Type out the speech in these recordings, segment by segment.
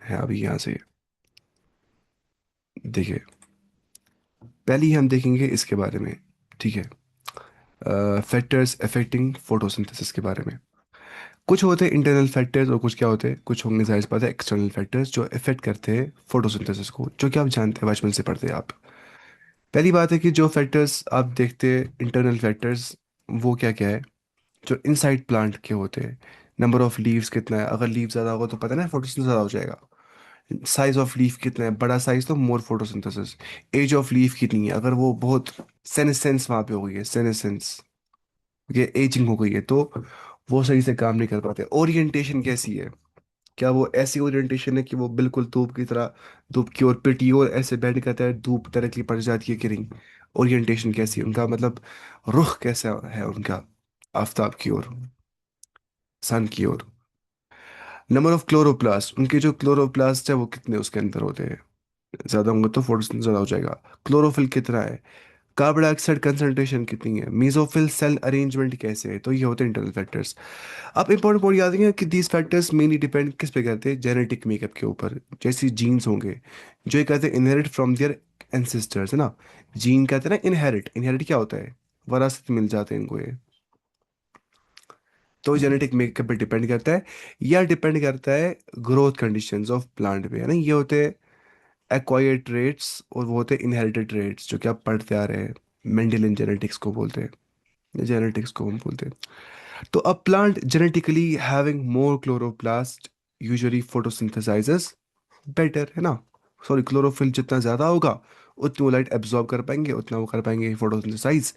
है अभी यहाँ से। देखिए, पहले ही हम देखेंगे इसके बारे में, ठीक है, फैक्टर्स अफेक्टिंग फोटोसिंथेसिस के बारे में। कुछ होते हैं इंटरनल फैक्टर्स और कुछ क्या होते हैं, कुछ होंगे जाहिर सी बात है एक्सटर्नल फैक्टर्स जो इफेक्ट करते हैं फोटोसिंथेसिस को, जो कि आप जानते हैं बचपन से पढ़ते हैं आप। पहली बात है कि जो फैक्टर्स आप देखते हैं इंटरनल फैक्टर्स, वो क्या क्या है, जो इनसाइड प्लांट के होते हैं। नंबर ऑफ लीव्स कितना है, अगर लीव ज़्यादा होगा तो पता है ना फोटोसिंथेसिस ज़्यादा हो जाएगा। साइज ऑफ लीफ कितना है, बड़ा साइज तो मोर फोटोसिंथेसिस। एज ऑफ लीफ कितनी है, अगर वो बहुत सेनेसेंस वहाँ पे हो गई है, सेनेसेंस, ये एजिंग हो गई है, तो वो सही से काम नहीं कर पाते। ओरिएंटेशन कैसी है, क्या वो ऐसी ओरिएंटेशन है कि वो बिल्कुल धूप की तरह, धूप की ओर पिटी और ऐसे बैंड करता है, धूप डायरेक्टली पड़ जाती है कि नहीं। ओरिएंटेशन कैसी है उनका, मतलब रुख कैसा है उनका आफताब की ओर, सन की ओर। नंबर ऑफ क्लोरोप्लास्ट, उनके जो क्लोरोप्लास्ट है वो कितने उसके अंदर होते हैं, ज्यादा होंगे तो फोटोसिंथेसिस ज्यादा हो जाएगा। क्लोरोफिल कितना है, कार्बन डाइऑक्साइड कंसंट्रेशन कितनी है, मेसोफिल सेल अरेंजमेंट कैसे है, तो ये होते हैं इंटरनल फैक्टर्स। अब इंपॉर्टेंट पॉइंट याद रखिए कि दीज फैक्टर्स मेनली डिपेंड किस पे करते हैं, जेनेटिक मेकअप के ऊपर। जैसे जीन्स होंगे जो ये कहते हैं इनहेरिट फ्रॉम देयर एंसेस्टर्स, है ना। जीन कहते हैं ना इनहेरिट, इनहेरिट क्या होता है, वरासत मिल जाते हैं इनको ये। तो जेनेटिक मेकअप पे डिपेंड करता है, या डिपेंड करता है ग्रोथ कंडीशंस ऑफ प्लांट पे, है ना। ये होते हैं एक्वायर्ड ट्रेड्स और वो होते हैं इनहेरिटेड ट्रेड्स जो कि आप पढ़ते आ रहे हैं। मेंडेलियन जेनेटिक्स को बोलते हैं, जेनेटिक्स को हम बोलते हैं। तो a plant genetically having more chloroplast usually photosynthesizes better, है ना। सॉरी, क्लोरोफिल जितना ज़्यादा होगा उतनी वो लाइट एब्जॉर्ब कर पाएंगे, उतना वो कर पाएंगे फोटोसिंथेसाइज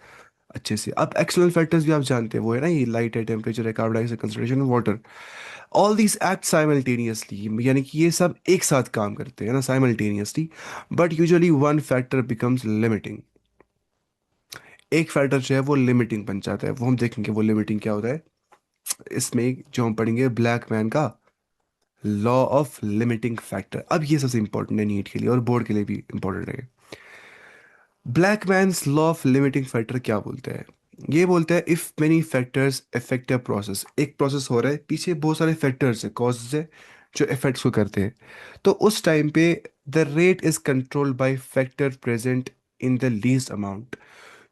अच्छे से। अब एक्सटर्नल फैक्टर्स भी आप जानते हैं, वो है ना, ये लाइट है, टेम्परेचर है, carbon dioxide concentration, water. All these act simultaneously, यानी कि ये सब एक साथ काम करते हैं ना simultaneously. But usually one factor becomes limiting, एक फैक्टर जो है वो लिमिटिंग बन जाता है, वो हम देखेंगे वो लिमिटिंग क्या होता है इसमें, जो हम पढ़ेंगे ब्लैक मैन का लॉ ऑफ लिमिटिंग फैक्टर। अब ये सबसे इंपॉर्टेंट है नीट के लिए और बोर्ड के लिए भी इंपॉर्टेंट है। Blackman's law of limiting factor क्या बोलते हैं, ये बोलते हैं if many factors affect a process, एक प्रोसेस हो रहा है, पीछे बहुत सारे फैक्टर्स है, कॉजेज है जो इफेक्ट्स को करते हैं, तो उस टाइम पे the rate is controlled by factor present in the least amount.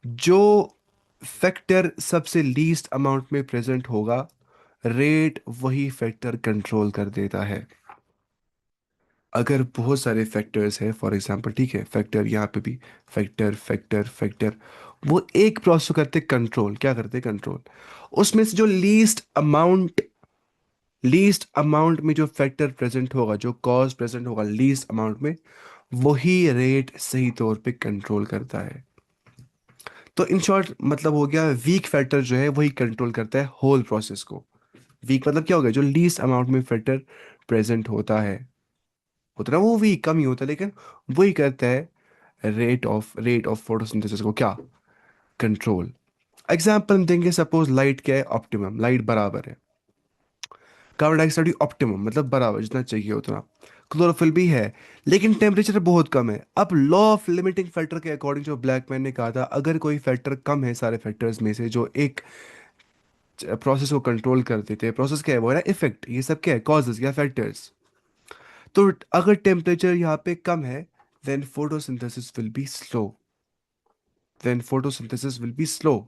जो फैक्टर सबसे लीस्ट अमाउंट में प्रेजेंट होगा, रेट वही फैक्टर कंट्रोल कर देता है। अगर बहुत सारे फैक्टर्स है फॉर एग्जांपल, ठीक है, फैक्टर यहाँ पे भी फैक्टर फैक्टर फैक्टर, वो एक प्रोसेस को करते कंट्रोल, क्या करते कंट्रोल, उसमें से जो लीस्ट अमाउंट में जो फैक्टर प्रेजेंट होगा, जो कॉज प्रेजेंट होगा लीस्ट अमाउंट में, वही रेट सही तौर पे कंट्रोल करता है। तो इन शॉर्ट मतलब हो गया, वीक फैक्टर जो है वही कंट्रोल करता है होल प्रोसेस को। वीक मतलब क्या हो गया, जो लीस्ट अमाउंट में फैक्टर प्रेजेंट होता है, उतना वो वीक कम ही होता है, लेकिन वही करता है रेट ऑफ फोटोसिंथेसिस को क्या कंट्रोल। एग्जाम्पल हम देंगे, सपोज लाइट क्या है, ऑप्टिमम, लाइट बराबर है, कार्बन डाइऑक्साइड भी ऑप्टिमम मतलब बराबर जितना चाहिए उतना, क्लोरोफिल भी है, लेकिन टेम्परेचर बहुत कम है। अब लॉ ऑफ लिमिटिंग फैक्टर के अकॉर्डिंग जो ब्लैकमैन ने कहा था, अगर कोई फैक्टर कम है सारे फैक्टर्स में से जो एक प्रोसेस को कंट्रोल कर देते हैं, प्रोसेस क्या है वो है ना इफेक्ट, ये सब क्या है कॉजेस या फैक्टर्स। तो अगर टेम्परेचर यहाँ पे कम है, then photosynthesis will be slow, then photosynthesis will be slow।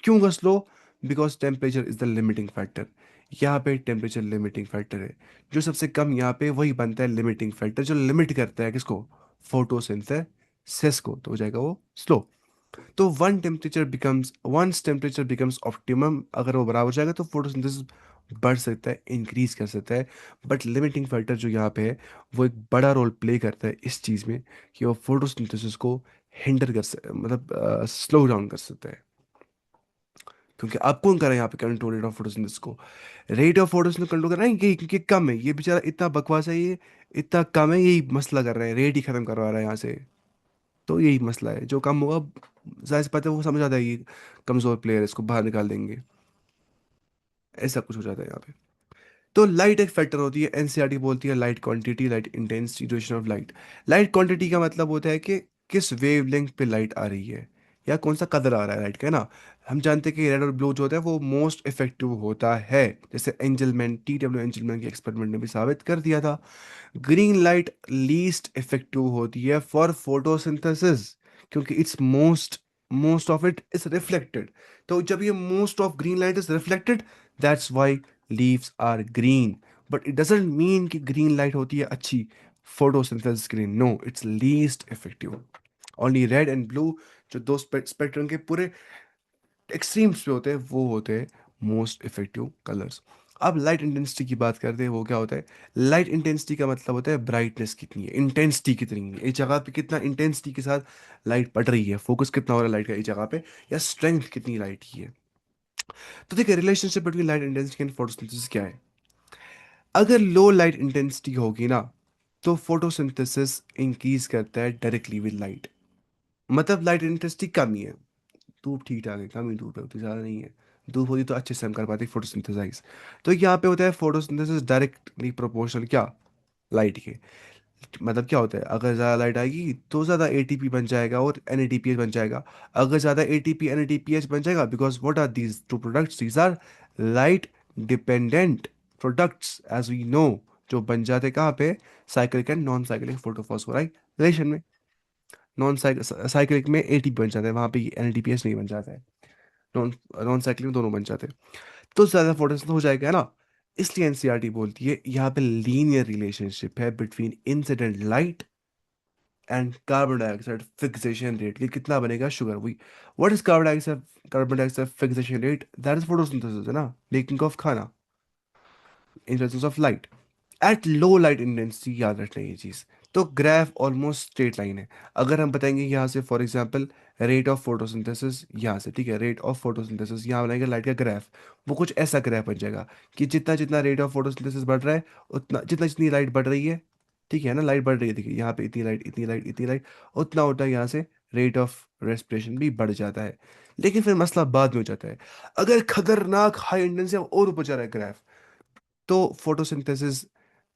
क्यों होगा slow, because temperature is the limiting factor. यहाँ पे टेम्परेचर लिमिटिंग फैक्टर है, जो सबसे कम यहाँ पे वही बनता है लिमिटिंग फैक्टर, जो लिमिट करता है किसको, फोटोसिंथेसिस को, तो हो जाएगा वो स्लो। तो वंस टेम्परेचर बिकम्स ऑप्टिमम, अगर वो बराबर हो जाएगा तो फोटोसिंथेसिस बढ़ सकता है, इंक्रीज कर सकता है। बट लिमिटिंग फैक्टर जो यहाँ पे है, वो एक बड़ा रोल प्ले करता है इस चीज़ में कि वो फोटोसिंथेसिस को हिंडर कर सक मतलब स्लो डाउन कर सकता है। क्योंकि आप कौन कर रहा है यहाँ पे कंट्रोल रेट ऑफ फोटोसिंथेसिस को, रेट ऑफ फोटोसिंथेसिस कंट्रोल कर रहा है क्योंकि कम है, ये बेचारा इतना बकवास है, ये इतना कम है, यही मसला कर रहा है, रेट ही खत्म करवा रहा है यहाँ से। तो यही मसला है, जो कम होगा जाहिर सी बात है वो समझ आता है ये कमजोर प्लेयर है, इसको बाहर निकाल देंगे, ऐसा कुछ हो जाता है यहाँ पे। तो लाइट एक फैक्टर होती है, एनसीईआरटी बोलती है light quantity, light intensity, duration of light. Light quantity का मतलब होता है कि किस वेवलेंथ पे लाइट आ रही है, या कौन सा कलर आ रहा है लाइट का, है ना। हम जानते हैं कि रेड और ब्लू जो होता है वो मोस्ट इफेक्टिव होता है, जैसे एंजलमैन, TW एंजलमैन के एक्सपेरिमेंट ने भी साबित कर दिया था। ग्रीन लाइट लीस्ट इफेक्टिव होती है फॉर फोटोसिंथेसिस, क्योंकि it's most of it is reflected. तो जब ये most of green light is reflected, that's why leaves are green. But it doesn't mean कि ग्रीन लाइट होती है अच्छी फोटोसिंथेसिस के लिए, no, it's least effective. Only red and blue, जो दो स्पेक्ट्रम के पूरे एक्सट्रीम्स पे होते हैं, वो होते हैं मोस्ट इफेक्टिव कलर्स। अब लाइट इंटेंसिटी की बात करते हैं, वो क्या होता है। लाइट इंटेंसिटी का मतलब होता है ब्राइटनेस कितनी है, इंटेंसिटी कितनी है, एक जगह पे कितना इंटेंसिटी के साथ लाइट पड़ रही है, फोकस कितना हो रहा है लाइट का एक जगह पे, या स्ट्रेंथ कितनी लाइट की है। तो देखिए, relationship between light intensity and photosynthesis क्या है। अगर लो लाइट इंटेंसिटी होगी ना, तो फोटोसिंथेसिस इंक्रीज करता है डायरेक्टली विद लाइट। मतलब लाइट इंटेंसिटी कम ही है, धूप ठीक ठाक है, कम ही धूप है, उतनी ज़्यादा नहीं है। धूप होती तो अच्छे से हम कर पाते फोटोसिंथेसाइज। तो यहाँ पे होता है फोटोसिंथेसिस डायरेक्टली प्रोपोर्शनल क्या, लाइट के। मतलब क्या होता है, अगर ज़्यादा लाइट आएगी तो ज़्यादा ATP बन जाएगा और NADPH बन जाएगा। अगर ज़्यादा ATP NADPH बन जाएगा, because what are these two products, these are light dependent products as we know, जो बन जाते हैं कहाँ पे, cyclic and non cyclic photophosphorylation में। नॉन साइक्लिक में ATP बन जाता है, वहाँ पे NADPH नहीं बन जाता है। नॉन नॉन साइक्लिंग में दोनों बन जाते हैं, तो ज़्यादा फोटोसिंथेसिस हो जाएगा, है ना। इसलिए NCERT बोलती है यहाँ पे लीनियर रिलेशनशिप है between incident light and carbon dioxide fixation rate, कि कितना बनेगा शुगर। We what is carbon dioxide fixation rate, that is photosynthesis, है ना, मेकिंग ऑफ खाना in presence of light at low light intensity. याद रखना ये चीज़। तो ग्राफ ऑलमोस्ट स्ट्रेट लाइन है। अगर हम बताएंगे यहाँ से for example rate of photosynthesis, यहाँ से ठीक है, रेट ऑफ फोटोसिंथेसिस, यहाँ बनाएंगे लाइट का ग्राफ, वो कुछ ऐसा ग्राफ बन जाएगा कि जितना जितना रेट ऑफ फोटोसिंथेसिस बढ़ रहा है, उतना जितना जितनी लाइट बढ़ रही है, ठीक है ना, लाइट बढ़ रही है, देखिए यहाँ पे इतनी लाइट इतनी लाइट इतनी लाइट, उतना उतना यहाँ से रेट ऑफ रेस्पिरेशन भी बढ़ जाता है। लेकिन फिर मसला बाद में हो जाता है, अगर खतरनाक हाई इंटेंसिटी और ऊपर जा रहा है ग्राफ, तो photosynthesis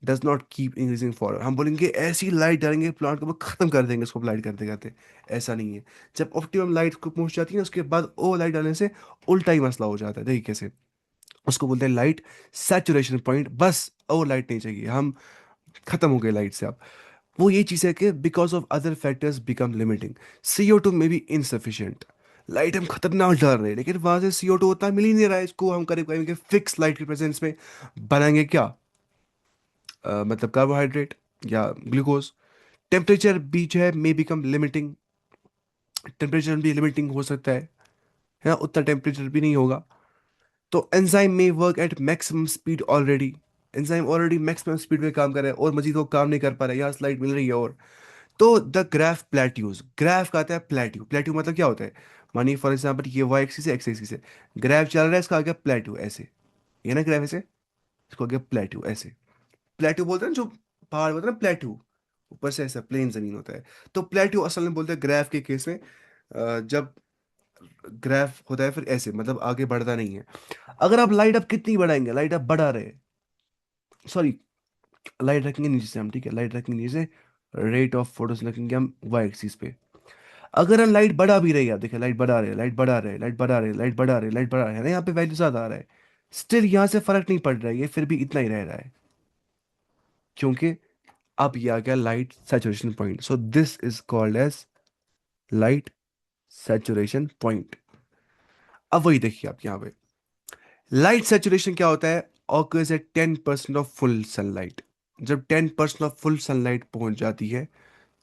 does not keep increasing for, हम बोलेंगे ऐसी लाइट डालेंगे प्लांट को वो खत्म कर देंगे इसको लाइट करते करते। ऐसा नहीं है। जब ऑप्टिमम लाइट को पहुंच जाती है ना, उसके बाद ओ लाइट डालने से उल्टा ही मसला हो जाता है। देखिए कैसे, उसको बोलते हैं लाइट सैचुरेशन पॉइंट, बस और लाइट नहीं चाहिए, हम खत्म हो गए लाइट से अब। वो ये चीज़ है कि because of other factors become limiting, CO2 में भी इनसफिशियंट। लाइट हम खतरनाक डाल रहे हैं, लेकिन वहां से CO2 उतना मिल ही नहीं रहा है, इसको हम करीब करेंगे फिक्स लाइट के प्रेजेंस में बनाएंगे क्या, मतलब कार्बोहाइड्रेट या ग्लूकोज। टेम्परेचर भी जो है मे बिकम लिमिटिंग, टेम्परेचर भी लिमिटिंग हो सकता है ना, उतना टेम्परेचर भी नहीं होगा। तो एंजाइम में work at maximum speed already, enzyme already maximum speed पे काम कर रहा है और मजीद वो काम नहीं कर पा रहा है, यहाँ स्लाइड मिल रही है और। तो द ग्राफ प्लेट्यूज, ग्राफ का आता है प्लेट्यू, प्लेट्यू मतलब क्या होता है, मानिए फॉर एग्जाम्पल ये वाई एक्सिस है, एक्स एक्सिस है, ग्राफ चल रहा है, इसका आ गया प्लेट्यू ऐसे, ये ना ग्राफ ऐसे, इसको आ गया प्लेट्यू ऐसे। प्लेट्यू बोलते हैं ना, जो पहाड़ बोलते हैं ना प्लेट्यू, ऊपर से ऐसा प्लेन जमीन होता है। तो प्लेट्यू असल में बोलते हैं ग्राफ के केस में, जब ग्राफ होता है फिर ऐसे, मतलब आगे बढ़ता नहीं है। अगर आप लाइट अप कितनी बढ़ाएंगे, लाइट अप बढ़ा रहे, सॉरी, लाइट रखेंगे नीचे से हम, ठीक है, लाइट रखेंगे नीचे से, रेट ऑफ फोटोस रखेंगे हम वाई एक्सिस पे। अगर हम लाइट बढ़ा भी रही है, आप देखिए लाइट बढ़ा रहे, लाइट बढ़ा रहे, लाइट बढ़ा रहे, लाइट बढ़ा रहे, लाइट बढ़ा रहे, है ना, यहाँ पे वैल्यू ज्यादा आ रहा है, स्टिल यहाँ से फर्क नहीं पड़ रहा है, ये फिर भी इतना ही रह रहा है, क्योंकि अब ये आ गया light saturation point. So this is called as light saturation point. अब वही देखिए आप यहाँ पे, लाइट सैचुरेशन क्या होता है, occurs eight 10% of full sunlight. जब 10% ऑफ फुल सनलाइट पहुंच जाती है,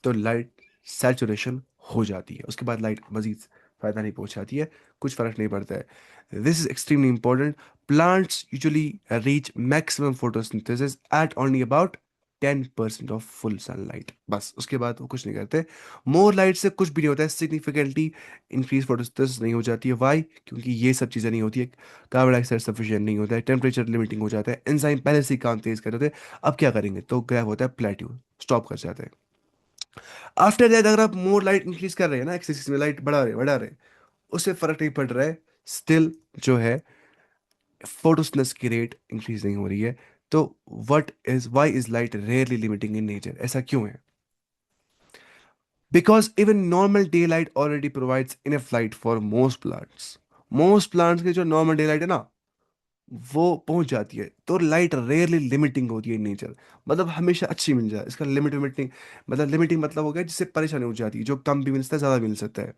तो लाइट सैचुरेशन हो जाती है, उसके बाद लाइट मजीद फायदा नहीं पहुंचाती है, कुछ फर्क नहीं पड़ता है। This is extremely important. Plants usually reach maximum photosynthesis at only about 10% of full sunlight, बस उसके बाद वो कुछ नहीं करते। मोर लाइट से कुछ भी नहीं होता है, सिग्निफिकेंटली इंक्रीज फोटोसिंथेसिस नहीं हो जाती है। वाई, क्योंकि ये सब चीज़ें नहीं होती है, कार्बन डाइऑक्साइड सफिशिएंट नहीं होता है, टेम्परेचर लिमिटिंग हो जाता है, एंजाइम पहले से ही काम तेज कर रहे होते हैं, अब क्या करेंगे, तो ग्राफ होता है प्लेट्यू, स्टॉप कर जाता है। आफ्टर दैट अगर आप मोर लाइट इंक्रीज कर रहे हैं ना, एक्सिस में लाइट बढ़ा रहे, उससे फर्क नहीं पड़ रहा है, स्टिल जो है फोटोसिंथेसिस की रेट इंक्रीज नहीं हो रही है। तो what is, why is light rarely limiting in nature, ऐसा क्यों है। Because even normal day light already provides enough light for most plants के जो नॉर्मल डे लाइट है ना, वो पहुंच जाती है। तो लाइट रेयरली लिमिटिंग होती है इन नेचर, मतलब हमेशा अच्छी मिल जाए। इसका लिमिटिंग मतलब हो गया जिससे परेशानी हो जाती है, जो कम भी मिल सकता है ज़्यादा भी मिल सकता है।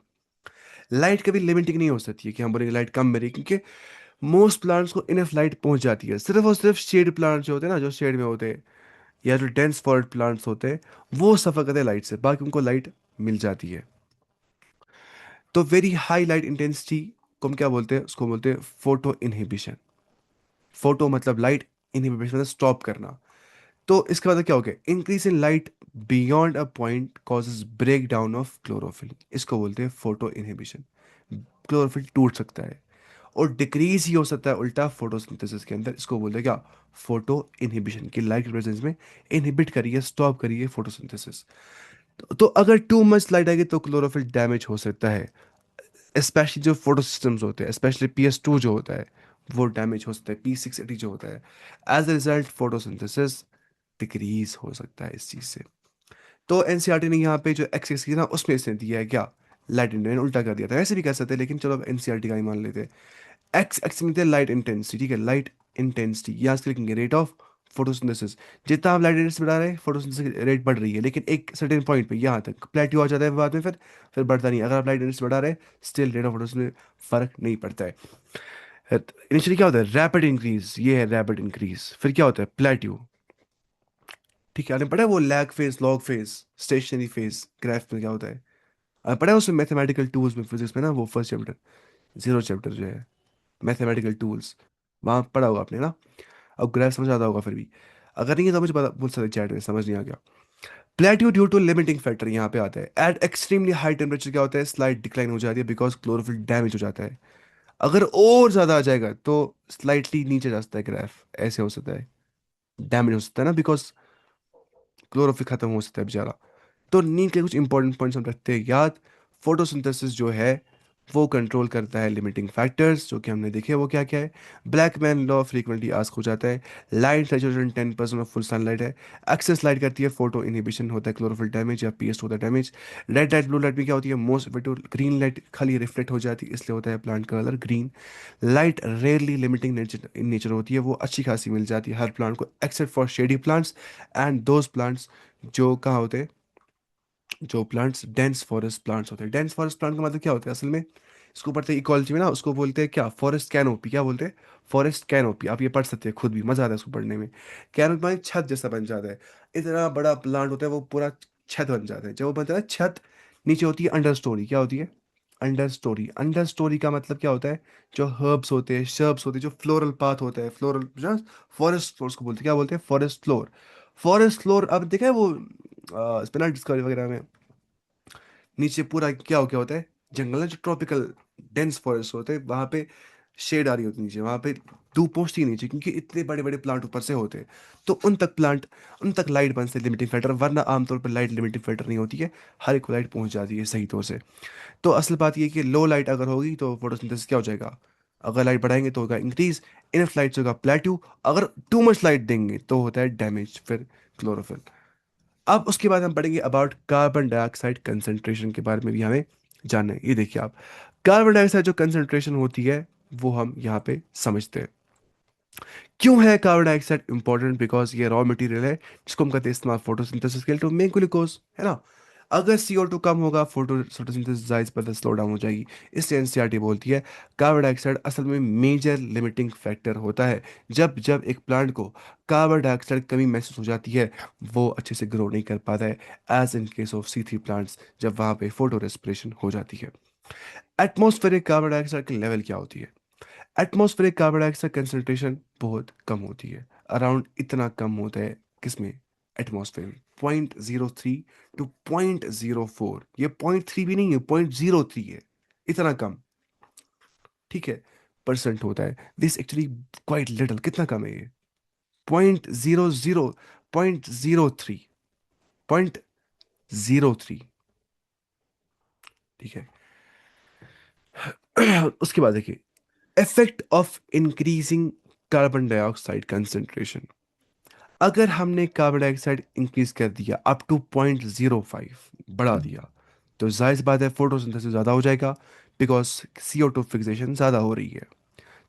लाइट कभी लिमिटिंग नहीं हो सकती है कि हम बोलेंगे लाइट कम मिल रही है, क्योंकि मोस्ट प्लांट्स को इनफ लाइट पहुंच जाती है। सिर्फ और सिर्फ शेड प्लांट्स जो होते हैं ना, जो शेड में होते हैं, या जो डेंस फॉरेस्ट प्लांट्स होते हैं, वो सफ़र करते हैं लाइट से, बाकी उनको लाइट मिल जाती है। तो वेरी हाई लाइट इंटेंसिटी को हम क्या बोलते हैं, उसको बोलते हैं फोटो इनहिबिशन। फोटो मतलब लाइट, इनहिबिशन मतलब स्टॉप करना। तो इसका मतलब क्या हो गया, increase in light beyond a point causes break down of chlorophyll, इसको बोलते हैं फोटो इनहिबिशन। क्लोरोफिल टूट सकता है, और डिक्रीज ही हो सकता है उल्टा फोटोसिंथेसिस के अंदर, इसको बोलते हैं क्या, फोटो इनहिबिशन, की लाइट के प्रेजेंस में इनहिबिट करिए, स्टॉप करिए फोटोसिंथेसिस। तो अगर टू मच लाइट आएगी तो क्लोरोफिल डैमेज हो सकता है, स्पेशली जो फोटो सिस्टम्स होते हैं, स्पेशली PS2 जो होता है, वो डैमेज हो सकता है, P680 जो होता है। As a result photosynthesis decrease हो सकता है इस चीज से। तो एनसीईआरटी ने यहाँ पे जो एक्सेस की ना, उसमें इसने दिया है क्या, लाइट इंडियन उल्टा कर दिया था। वैसे भी कह सकते हैं, लेकिन चलो अब एनसीईआरटी का ही मान लेते हैं। एक्स एक्स में लाइट इंटेंसिटी, ठीक है, लाइट इंटेंसिटी, यहाँ से लिखेंगे रेट ऑफ फोटोसिंथेसिस। जितना आप लाइट इंटेंसिटी बढ़ा रहे हैं, फोटोसिंथेसिस रेट बढ़ रही है, लेकिन एक सर्टेन पॉइंट पे यहाँ तक प्लेट्यू आ जाता है बाद में, फिर बढ़ता नहीं है। अगर आप लाइट इंटेंसिटी बढ़ा रहे हैं, स्टिल रेट ऑफ फोटोसिंथेसिस में फर्क नहीं पड़ता है। इनिशियली क्या होता है, रैपिड इंक्रीज, ये है रैपिड इंक्रीज। फिर क्या होता है, प्लेट्यू। ठीक है, आपने पढ़ा है वो lag phase, log phase, stationary phase graph में क्या होता है। आपने पढ़ा है उसमें मैथमेटिकल टूल्स में, फिजिक्स में ना, वो फर्स्ट चैप्टर, जीरो चैप्टर जो है, मैथमेटिकल टूल्स, वहाँ पढ़ा होगा आपने ना। अब ग्राफ समझ आता होगा फिर भी, अगर नहीं है तो मुझे बता, पूछ सकते चैट में, समझ नहीं आ गया। Plateau due to limiting factor यहाँ पे आता है। एट एक्सट्रीमली हाई टेम्परेचर क्या होता है, स्लाइड डिक्लाइन हो जाती है, बिकॉज क्लोरोफिल डैमेज हो जाता है। अगर और ज्यादा आ जाएगा तो स्लाइटली नीचे जा सकता है ग्राफ, ऐसे हो सकता है, डैमेज हो सकता है ना, बिकॉज क्लोरोफिल खत्म हो सकता है बेचारा। तो नींद के कुछ इंपॉर्टेंट पॉइंट्स हम रखते हैं याद। फोटोसिंथेसिस जो है वो कंट्रोल करता है लिमिटिंग फैक्टर्स, जो कि हमने देखे वो क्या क्या है। Black man law frequently ask हो जाता है। Light saturation 10% of full sunlight है। एक्सेस लाइट करती है फोटो इनहिबिशन, होता है क्लोरोफिल डैमेज या PS होता है damage. Red light blue light में क्या होती है, मोस्ट इफेक्टिव ग्रीन लाइट खाली रिफ्लेक्ट हो जाती है, इसलिए होता है प्लांट का colour green. Light rarely limiting nature in nature होती है, वो अच्छी खासी मिल जाती है हर प्लांट को, except for shady plants and those plants जो कहाँ होते हैं, जो प्लांट्स डेंस फॉरेस्ट प्लांट्स होते हैं। डेंस फॉरेस्ट प्लांट का मतलब क्या होता है असल में, इसको पढ़ते हैं इकोलॉजी में ना, उसको बोलते हैं क्या, फॉरेस्ट कैनोपी। क्या बोलते हैं, फॉरेस्ट कैनोपी। आप ये पढ़ सकते हैं खुद भी, मजा आता है उसको पढ़ने में। कैनोपी माने छत जैसा बन जाता है, इतना बड़ा प्लांट होता है वो पूरा छत बन जाता है। जब वो बनता है ना छत, नीचे होती है अंडर स्टोरी। क्या होती है, अंडर स्टोरी। अंडर स्टोरी का मतलब क्या होता है, जो हर्ब्स होते हैं, शर्ब्स होते हैं, जो फ्लोरल पाथ होता है, फ्लोरल, फॉरेस्ट फ्लोर को बोलते हैं, क्या बोलते हैं, फॉरेस्ट फ्लोर। फॉरेस्ट फ्लोर अब देखा है वो इस पे ना डिस्कवरी वगैरह में, नीचे पूरा क्या हो, क्या होता है, जंगल है, जो ट्रॉपिकल डेंस फॉरेस्ट होते हैं, वहां पे शेड आ रही होती है नीचे, वहां पे धूप पहुंचती है नीचे, क्योंकि इतने बड़े बड़े प्लांट ऊपर से होते हैं। तो उन तक लाइट बन से लिमिटिंग फैक्टर, वरना आमतौर पर लाइट लिमिटिंग फैक्टर नहीं होती है, हर एक को लाइट पहुंच जाती है सही तौर से। तो असल बात ये है कि लो लाइट अगर होगी तो फोटोसिंथेसिस क्या हो जाएगा, अगर लाइट बढ़ाएंगे तो होगा इंक्रीज, इनफ लाइट होगा प्लेट्यू, अगर टू मच लाइट देंगे तो होता है डैमेज, फिर क्लोरोफिल। अब उसके बाद हम पढ़ेंगे अबाउट कार्बन डाइऑक्साइड कंसंट्रेशन के बारे में भी हमें जानना है। ये देखिए आप, कार्बन डाइऑक्साइड जो कंसंट्रेशन होती है वो हम यहाँ पे समझते हैं। क्यों है कार्बन डाइऑक्साइड इंपॉर्टेंट, बिकॉज ये रॉ मटेरियल है जिसको हम करते हैं इस्तेमाल फोटोसिंथेसिस के लिए टू मेक ग्लूकोज, है ना। अगर CO2 कम होगा, फोटोसिंथेसिस पर स्लो डाउन हो जाएगी। इसलिए एनसीईआरटी बोलती है कार्बन डाइऑक्साइड असल में मेजर लिमिटिंग फैक्टर होता है। जब जब एक प्लांट को कार्बन डाइऑक्साइड कमी महसूस हो जाती है, वो अच्छे से ग्रो नहीं कर पाता है, as in case of C3 plants, जब वहाँ पे फोटो रेस्पिरेशन हो जाती है। एटमॉस्फेरिक कार्बन डाइऑक्साइड की लेवल क्या होती है, एटमॉस्फेरिक कार्बन डाइऑक्साइड कंसंट्रेशन बहुत कम होती है। अराउंड इतना कम होता है किसमें, एटमॉस्फेयर में, 0.03 टू 0.04। ये 0.3 भी नहीं है, 0.03 है, इतना कम, ठीक है, परसेंट होता है। दिस एक्चुअली क्वाइट लिटिल, कितना कम है ये, 0.00, 0.03, 0.03, ठीक है। उसके बाद देखिए, effect of increasing carbon dioxide concentration. अगर हमने कार्बन डाइऑक्साइड इंक्रीज कर दिया अप टू 0.05, बढ़ा दिया, तो जाहिर सी बात है फोटोसिंथेसिस ज़्यादा हो जाएगा, बिकॉज CO2 फिक्सेशन ज़्यादा हो रही है।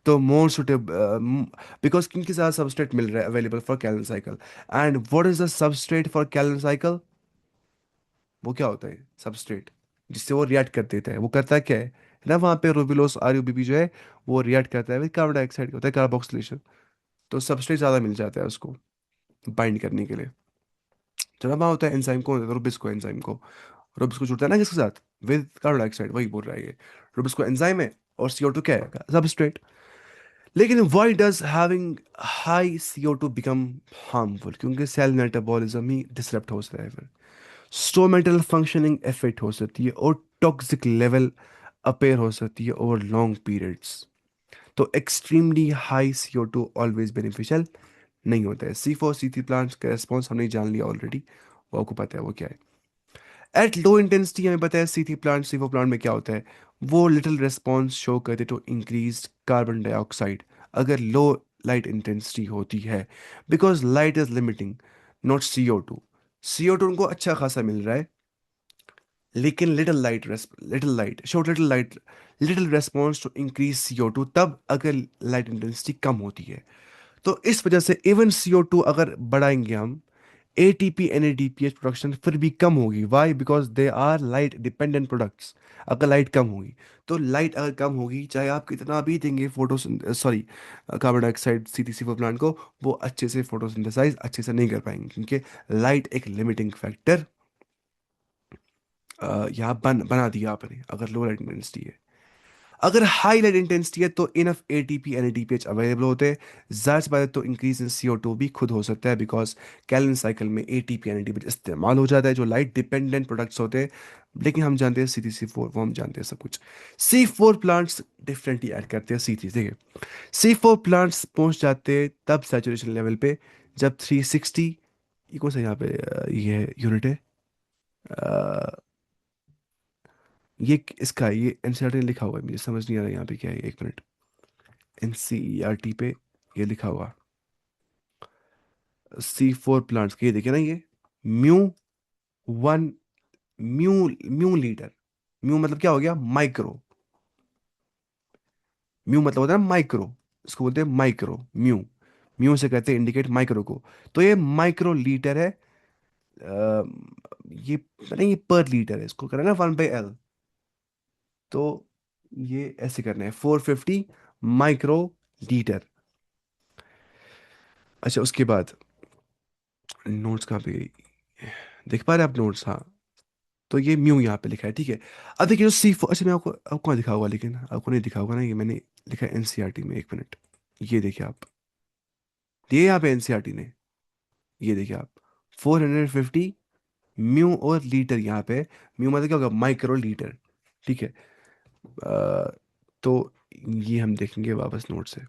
तो मोर सुटेबल, बिकॉज किनके साथ सबस्ट्रेट मिल रहा है अवेलेबल फॉर कैलन cycle. And what is the substrate for कैलन साइकिल? वो क्या होता है सबस्ट्रेट जिससे वो रिएक्ट कर देता है? वो करता है क्या है ना, वहाँ पे रूबिलोस RUBP जो है वो रिएक्ट करता है विद कार्बन डाइऑक्साइड, होता है कार्बोक्सिलेशन। तो सबस्ट्रेट ज़्यादा मिल जाता है उसको बाइंड करने के लिए। तो ना वहाँ होता है एंजाइम, कौन होता है? रुबिस को, एंजाइम को। रुबिस को जुड़ता है ना किसके साथ? विद कार्बन डाइऑक्साइड, वही बोल रहा है ये। रुबिस को एंजाइम है, और CO2 क्या है? सबस्ट्रेट। लेकिन why does having high CO2 become harmful? क्योंकि सेल मेटाबॉलिज्म ही डिसरप्ट हो सकता है फिर, स्टोमेटल फंक्शनिंग इफेक्ट हो सकती है, और टॉक्सिक लेवल अपेयर हो सकती है ओवर लॉन्ग पीरियड्स। तो extremely high CO2 always beneficial नहीं होता है। C4 C3 प्लांट्स का रिस्पॉन्स हमने जान लिया ऑलरेडी, वो आपको पता है वो क्या है। एट लो इंटेंसिटी हमें पता है C4 प्लांट में क्या होता है, वो लिटिल रिस्पॉन्स शो करते टू इंक्रीज कार्बन डाइऑक्साइड अगर लो लाइट इंटेंसिटी होती है, because light is limiting, not CO2। CO2 उनको अच्छा खासा मिल रहा है, लेकिन little response to increase CO2 तब अगर लाइट इंटेंसिटी कम होती है। तो इस वजह से इवन CO2 अगर बढ़ाएंगे हम, ATP NADPH प्रोडक्शन फिर भी कम होगी। Why? Because they are light dependent products. अगर लाइट कम होगी, तो लाइट अगर कम होगी, चाहे आप कितना भी देंगे photo, sorry, carbon dioxide CTC4 plant को, वो अच्छे से फोटोसिंथेसाइज अच्छे से नहीं कर पाएंगे, क्योंकि लाइट एक लिमिटिंग फैक्टर यहाँ बना दिया आपने अगर लो लाइट इंटेंसिटी है। अगर हाई लाइट इंटेंसिटी है तो इनफ ATP NADPH अवेलेबल होते हैं, जाहिर सी बात है तो इंक्रीज इन CO2 भी खुद हो सकता है, बिकॉज कैलन साइकिल में ATP NADPH इस्तेमाल हो जाता है जो लाइट डिपेंडेंट प्रोडक्ट्स होते हैं। लेकिन हम जानते हैं CTC4, वो हम जानते हैं सब कुछ। C4 प्लांट्स डिफरेंटली ऐड करते हैं C3। देखिए, C4 प्लांट्स पहुंच जाते हैं तब सैचुरेशन लेवल पे जब 360, ये कौन सा यहाँ पे ये यूनिट है? ये NCERT ने लिखा हुआ है, मुझे समझ नहीं आ रहा यहाँ पे क्या है, एक मिनट। NCERT पे ये लिखा हुआ, C4 प्लांट्स के, ये देखिए ना, ये mu one, mu mu litre. Mu मतलब क्या हो गया? माइक्रो। म्यू मतलब होता है माइक्रो, इसको बोलते हैं माइक्रो म्यू। म्यू से कहते हैं इंडिकेट माइक्रो को। तो ये माइक्रो लीटर है। ये नहीं, ये पर लीटर है, इसको करना ना 1/L। तो ये ऐसे करना है 450 माइक्रो लीटर। अच्छा, उसके बाद नोट्स कहाँ पे गई? देख पा रहे हैं आप नोट्स? हाँ। तो ये म्यू यहाँ पे लिखा है, ठीक है। अब देखिए जो C4, अच्छा मैं आपको कहाँ दिखा हुआ, लेकिन आपको नहीं दिखा होगा ना, ये मैंने लिखा है NCERT में, एक मिनट। ये देखिए आप, ये यहाँ पे NCERT ने, ये देखिए आप, 450 म्यू और लीटर यहाँ पे। म्यू मतलब क्या होगा? माइक्रो लीटर, ठीक है। अ, तो ये हम देखेंगे वापस नोट से।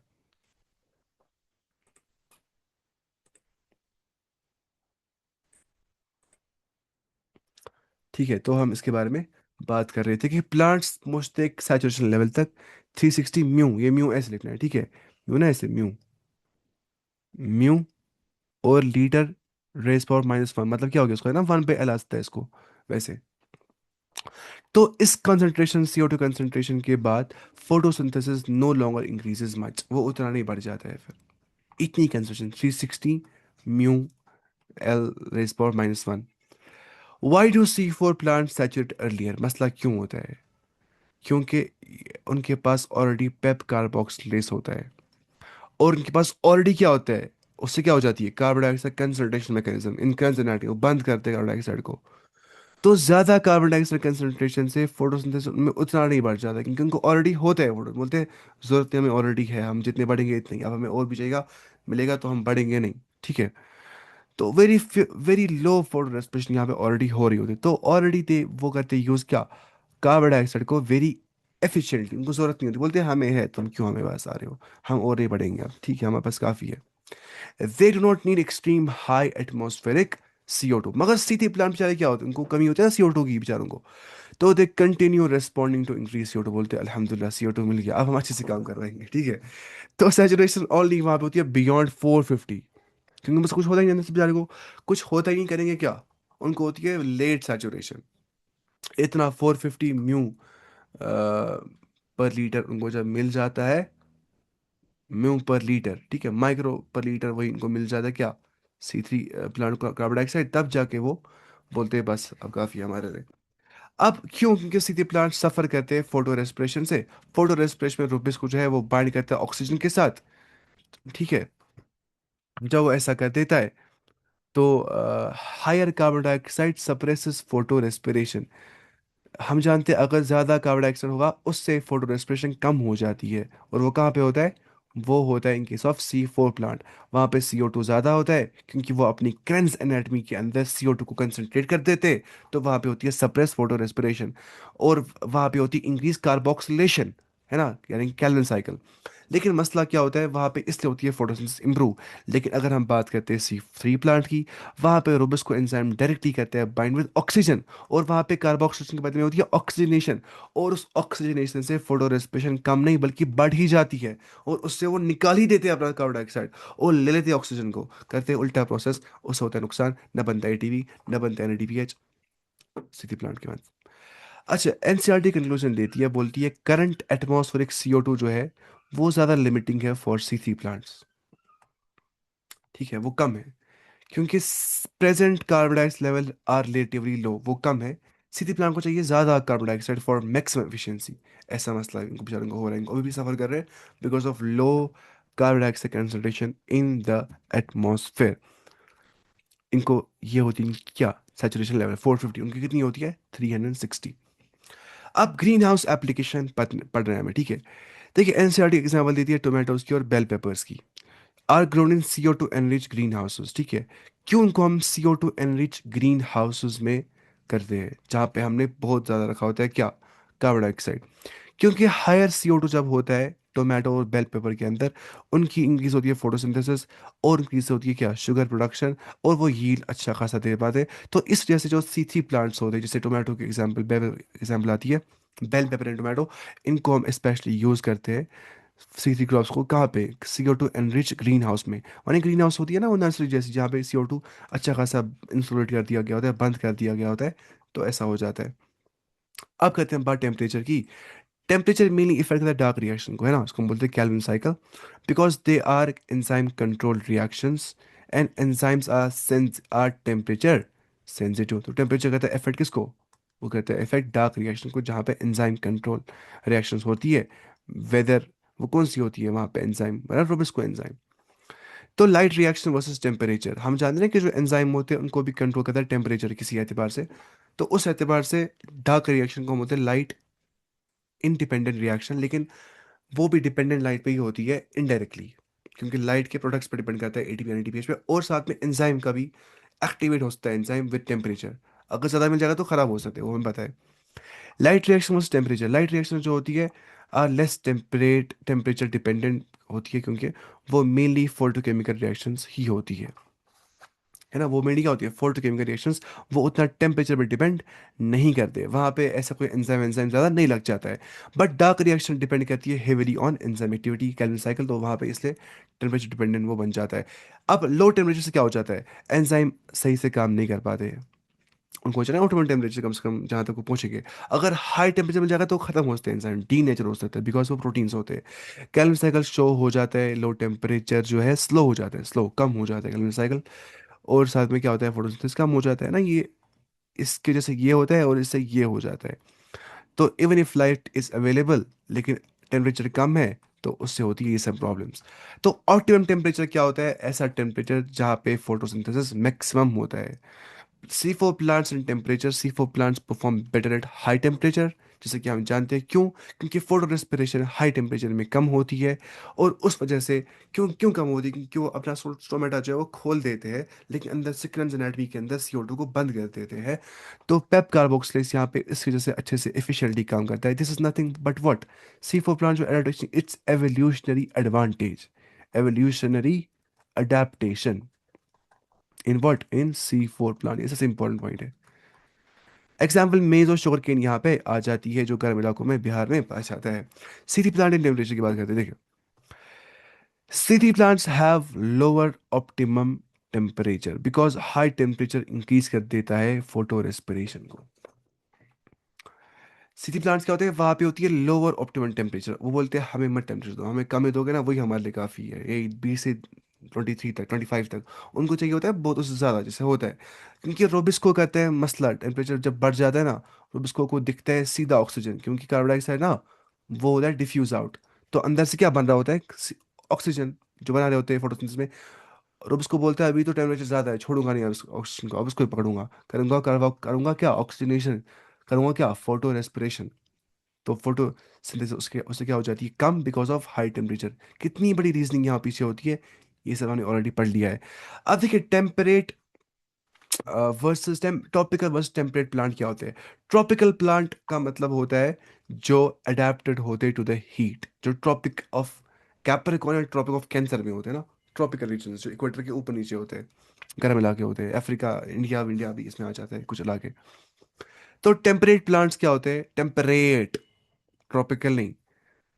ठीक है, तो हम इसके बारे में बात कर रहे थे कि प्लांट्स पहुंचते एक सैचुरेशन लेवल तक 360 म्यू, ये म्यू ऐसे लिखना है, ठीक है। म्यू ना ऐसे, म्यू, म्यू और लीटर रेस पावर -1, मतलब क्या हो गया उसका, है ना, 1/L आता है इसको वैसे। तो इस कंसंट्रेशन, CO2 कंसंट्रेशन के बाद photosynthesis no longer increases much, वो उतना नहीं बढ़ जाता है फिर। इतनी concentration 360 mu L raise power -1। Why do C4 plant saturate earlier? मसला क्यों होता है? क्योंकि उनके पास ऑलरेडी पेप कार्बोक्सिलेस होता है, और उनके पास ऑलरेडी क्या होता है, उससे क्या हो जाती है, कार्बन डाइऑक्साइड कंसंट्रेशन मैकेनिज्म, इनकंसनेटिव, वो बंद करते हैं कार्बन डाइऑक्साइड को। तो ज्यादा कार्बन डाइऑक्साइड कंसंट्रेशन से फोटोसिंथेसिस में उतना नहीं बढ़ जाता, क्योंकि उनको ऑलरेडी होता है। फोटो बोलते हैं जरूरत हमें ऑलरेडी है, हम जितने बढ़ेंगे इतने ही, अब हमें और भी चाहिएगा, मिलेगा तो हम बढ़ेंगे नहीं, ठीक है। तो very very low photo respiration यहाँ पे ऑलरेडी हो रही होती है, तो ऑलरेडी दे वो करते यूज क्या, कार्बन डाइऑक्साइड को वेरी एफिशिएंटली, उनको जरूरत नहीं होती, बोलते हैं हमें है, तुम क्यों हमें पास आ रहे हो, हम और नहीं बढ़ेंगे अब, ठीक है, हमारे पास काफी है। They do not need extreme high atmospheric CO2। मगर सीटी प्लांट बेचारे क्या होते हैं, उनको कमी होती है ना CO2 की बेचारों को। तो they continue responding to increase CO2, बोलते हैं अल्हम्दुलिल्लाह CO2 मिल गया, अब हम अच्छे से काम कर रहे हैं, ठीक है। तो सैचुरेशन ओनली वहां पे होती है बियॉन्ड 450, क्योंकि बस कुछ होता ही नहीं अंदर से बेचारे को, कुछ होता ही नहीं, करेंगे क्या, उनको होती है लेट सैचुरेशन। इतना 450 म्यू पर लीटर उनको जब मिल जाता है, म्यू पर लीटर, ठीक है, माइक्रो पर लीटर वही इनको मिल जाता है क्या, C3 प्लांट का कार्बन डाइऑक्साइड, तब जाके वो बोलते हैं बस अब काफी है हमारे लिए। अब क्यों? क्योंकि सीधे प्लांट सफर करते हैं फोटो रेस्पिरेशन से। फोटो रेस्पिरेशन में रूबिस को जो है वो बाइंड करता है ऑक्सीजन के साथ, ठीक है। जब वो ऐसा कर देता है तो higher carbon dioxide suppresses photo respiration. हम जानते हैं अगर ज़्यादा कार्बन डाइऑक्साइड होगा उससे फोटो रेस्पिरेशन कम हो जाती है। और वो कहाँ पे होता है? वो होता है इन केस ऑफ C4 प्लांट। वहाँ पे CO2 ज़्यादा होता है क्योंकि वो अपनी क्रेंस एनाटमी के अंदर CO2 को कंसंट्रेट कर देते हैं। तो वहाँ पे होती है सप्रेस फोटो रेस्पिरेशन। और वहाँ पे होती है इंक्रीज कार्बोक्सिलेशन, है ना, यानी कैल्विन साइकिल। लेकिन मसला क्या होता है वहाँ पे? इसलिए होती है फोटोसिंथेसिस इंप्रूव। लेकिन अगर हम बात करते हैं C3 प्लांट की, वहाँ पे रोबस को एंजाइम डायरेक्टली करते हैं बाइंड विद ऑक्सीजन, और वहाँ पे कार्बोक्सिलेशन के बाद में होती है ऑक्सीजनेशन। और उस ऑक्सीजनेशन से फोटो रेस्पिरेशन कम नहीं बल्कि बढ़ ही जाती है। और उससे वो निकाल ही देते हैं अपना कार्बन डाइऑक्साइड और ले लेते हैं ऑक्सीजन को, करते हैं उल्टा प्रोसेस। उससे होता है नुकसान, न बनता है ATP, न बनता है NADPH, सीधी प्लांट के बाद। अच्छा, NCERT कंक्लूजन देती है, बोलती है करंट एटमॉस्फेरिक CO2 जो है वो ज़्यादा लिमिटिंग है फॉर C3 प्लांट्स, ठीक है, वो कम है। क्योंकि present carbon dioxide level are relatively low, वो कम है। सीधी प्लांट को चाहिए ज़्यादा carbon dioxide for maximum efficiency. ऐसा मसला इनको बेचारों को हो रहा है, इनको अभी भी सफ़र कर रहे हैं because of low carbon dioxide concentration in the atmosphere. इनको ये होती है क्या, सैचुरेशन लेवल 450, उनकी कितनी होती है? 360। अब ग्रीन हाउस एप्लीकेशन पढ़ रहे हैं हमें, ठीक है। देखिए NCERT एग्जाम्पल देती है टोमेटोज की और बेल पेपर्स की। Are grown in CO2 enrich greenhouses, ठीक है। क्यों उनको हम CO2 एनरिच ग्रीन हाउसेस में करते हैं जहाँ पे हमने बहुत ज़्यादा रखा होता है क्या, कार्बन डाइऑक्साइड? क्योंकि हायर CO2 जब होता है टोमेटो और बेल पेपर के अंदर, उनकी इंक्रीज होती है फोटोसिंथेसिस, और इंक्रीज होती है क्या, शुगर प्रोडक्शन, और वो यील्ड अच्छा खासा दे पाते हैं। तो इस वजह से जो C3 प्लांट्स होते हैं, जैसे टोमेटो के एग्जाम्पल, बेल एग्जाम्पल आती है, बेल पेपर एंड टोमेटो, इनको हम स्पेशली यूज़ करते हैं C3 क्रॉप्स को। कहाँ पे? CO2 एनरिच ग्रीन हाउस में। माने ग्रीन हाउस होती है ना वो नर्सरी जैसी, जहाँ पे CO2 अच्छा खासा इंसुलेट कर दिया गया होता है, बंद कर दिया गया होता है। तो ऐसा हो जाता है। अब कहते हैं बात टेम्परेचर की। टेम्परेचर मेनली इफेक्ट करता है डार्क रिएक्शन को, है ना, उसको हम बोलते हैं Calvin cycle. Because they are enzyme control reactions, and enzymes are temperature sensitive. तो टेम्परेचर करता है इफेक्ट किसको? वो कहता है इफेक्ट डार्क रिएक्शन को, जहाँ पे एंजाइम कंट्रोल रिएक्शंस होती है। वेदर वो कौन सी होती है वहाँ पे? एंजाइम, मतलब रोबिस्को एंजाइम। तो लाइट रिएक्शन वर्सेस टेम्परेचर, हम जानते हैं कि जो एंजाइम होते हैं उनको भी कंट्रोल करता है टेम्परेचर किसी एतबार से। तो उस एतबार से डार्क रिएक्शन को हम बोलते हैं लाइट इंडिपेंडेंट रिएक्शन। लेकिन वो भी डिपेंडेंट लाइट पे ही होती है इनडायरेक्टली, क्योंकि लाइट के प्रोडक्ट्स पे डिपेंड करता है ATP NADPH पे, और साथ में एंजाइम का भी एक्टिवेट होता है एंजाइम विद टेम्परेचर। अगर ज़्यादा मिल जाएगा तो ख़राब हो सकते हैं, वो हमें पता है। Light reaction versus temperature, light reaction जो होती है आर लेस टेम्परेचर डिपेंडेंट होती है, क्योंकि वो मेनली फोटोकेमिकल रिएक्शंस ही होती है ना। वो मेनली क्या होती है? Photochemical reactions. वो उतना टेम्परेचर पे डिपेंड नहीं करते, वहाँ पे ऐसा कोई एंजाइम एंजाइम ज़्यादा नहीं लग जाता है। बट डार्क रिएक्शन डिपेंड करती है heavily on enzyme activity, Calvin cycle, तो वहाँ पे इसलिए टेम्परेचर डिपेंडेंट वो बन जाता है। अब लो टेम्परेचर से क्या हो जाता है? एंजाइम सही से काम नहीं कर पाते, उनको चाहिए ऑप्टिमल टेम्परेचर कम से कम जहाँ तक वो पहुंचेंगे। अगर हाई टेम्परेचर में जाएगा तो खत्म हो सकते हैं एंजाइम, डी नेचर हो सकता है, बिकॉज वो प्रोटीन्स होते हैं। कैल्विन साइकिल शो हो जाता है, लो टेम्परेचर जो है स्लो हो जाता है, स्लो कम हो जाता है कैल्विन साइकिल। और साथ में क्या होता है? फोटोसिंथेसिस कम हो जाता है ना, ये इसके जैसे ये होता है और इससे ये हो जाता है। तो even if light is available लेकिन टेम्परेचर कम है, तो उससे होती है ये सब प्रॉब्लम्स। तो ऑप्टिमम टेम्परेचर क्या होता है? ऐसा टेम्परेचर जहाँ पे फोटोसिंथेसिस मैक्सिमम होता है। C4 plants in temperature, C4 plants perform better at high temperature, जैसे कि हम जानते हैं क्यों? क्योंकि फोटो रेस्पिरेशन हाई टेम्परेचर में कम होती है। और उस वजह से क्यों क्यों कम होती है? क्योंकि वो अपना स्टोमेटा जो है वो खोल देते हैं, लेकिन अंदर सिकुड़न एनाटमी के अंदर CO2 को बंद कर देते हैं। तो पेप कार्बोक्सिलेज यहाँ पे इस वजह से अच्छे से एफिशिएंटली काम करता है। This is nothing but what, C4 plant जो adaptation, it's evolutionary advantage, evolutionary adaptation in what, in C4 plant. ये सबसे इंपॉर्टेंट पॉइंट है। एग्जाम्पल मेज और शुगर केन यहाँ पे आ जाती है, जो गर्म इलाकों में बिहार में पाया जाता है। सीटी प्लांट इन टेम्परेचर की बात करते हैं, देखिए सीटी plants have lower optimum temperature because high temperature increase कर देता है फोटो रेस्पिरेशन को। सिटी प्लांट्स क्या होते हैं, वहाँ पे होती है लोअर ऑप्टिमल टेम्परेचर। वो बोलते हैं हमें मत टेम्परेचर दो, हमें कम ही दोगे ना वही हमारे लिए काफ़ी है, यही 20 से 23 तक, 25 तक। उनको चाहिए होता है बहुत, उससे ज़्यादा जैसे होता है। क्योंकि रोबिस्को कहते हैं मसला, टेम्परेचर जब बढ़ जाता है ना, रोबिस्को को दिखता है सीधा ऑक्सीजन, क्योंकि कार्बन डाइऑक्साइड ना वो होता है डिफ्यूज आउट। तो अंदर से क्या बन रहा होता है, ऑक्सीजन जो बना रहे होते हैं फोटोसिंथेसिस में। रोबिस्को बोलता है अभी तो टेम्परेचर ज़्यादा है, छोड़ूंगा नहीं ऑक्सीजन को, अब उसको ही पकड़ूंगा, करूंगा करूंगा करूंगा क्या, ऑक्सीजनेशन करूंगा, क्या फोटो रेस्पिरेशन। तो फोटो सिंथेसिस उसके उससे क्या हो जाती है कम, बिकॉज ऑफ हाई टेम्परेचर। कितनी बड़ी रीजनिंग यहाँ पीछे होती है, ये सब हमने ऑलरेडी पढ़ लिया है। अब देखिए temperate versus tropical versus temperate plant क्या होते हैं। ट्रॉपिकल प्लांट का मतलब होता है जो अडेप्टेड होते टू द हीट, जो ट्रॉपिक ऑफ कैप्रिकॉर्न या ट्रॉपिक ऑफ कैंसर में होते हैं ना, ट्रॉपिकल रीजन जो इक्वेटर के ऊपर नीचे होते हैं, गर्म इलाके होते हैं, अफ्रीका इंडिया इंडिया भी इसमें आ जाता है कुछ इलाके। तो टेम्परेट प्लांट्स क्या होते हैं, टेम्परेट, ट्रॉपिकल नहीं,